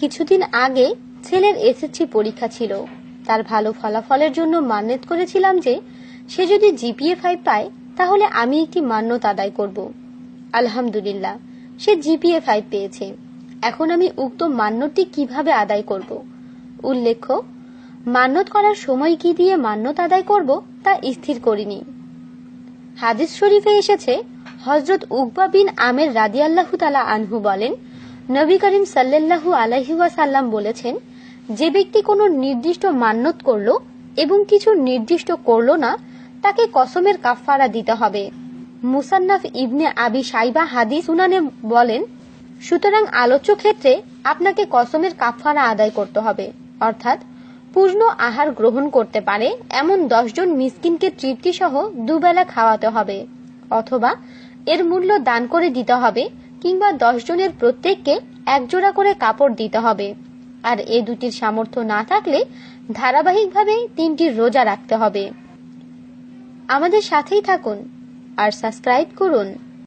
কিছুদিন আগে ছেলের এসএসসি পরীক্ষা ছিল। তার ভালো ফলাফলের জন্য মান্যত করেছিলাম যে সে যদি জিপিএ 5 পায় তাহলে আমি একটি মান্যত আদায় করব। আলহামদুলিল্লাহ, সে জিপিএ 5 পেয়েছে। এখন আমি উক্ত মান্যতটি কিভাবে আদায় করব? উল্লেখ্য, মান্যত করার সময় কি দিয়ে মান্যত আদায় করব তা স্থির করিনি। হাদিস শরীফে এসেছে, হযরত উকবা বিন আমের রাদিয়াল্লাহু তাআলা আনহু বলেন, নবী করিম সাল্লাল্লাহু আলাইহি ওয়াসাল্লাম বলেছেন, যে ব্যক্তি কোনো নির্দিষ্ট মান্যত করল এবং কিছু নির্দিষ্ট করল না, তাকে কসমের কাফফারা দিতে হবে। মুসান্নাফ ইবনে আবি শাইবা হাদিস সুনানে বলেন, সুতরাং আলোচ্য ক্ষেত্রে আপনাকে কসমের কাফফারা আদায় করতে হবে, অর্থাৎ পূর্ণ আহার গ্রহণ করতে পারে এমন 10 জন মিসকিনকে তৃপ্তি সহ দুবেলা খাওয়াতে হবে, অথবা এর মূল্য দান করে দিতে হবে, কিংবা 10 জনের প্রত্যেককে এক জোড়া করে কাপড় দিতে হবে। আর এ দুটির সামর্থ্য না থাকলে ধারাবাহিকভাবে 3টি রোজা রাখতে হবে। আমাদের সাথেই থাকুন আর সাবস্ক্রাইব করুন।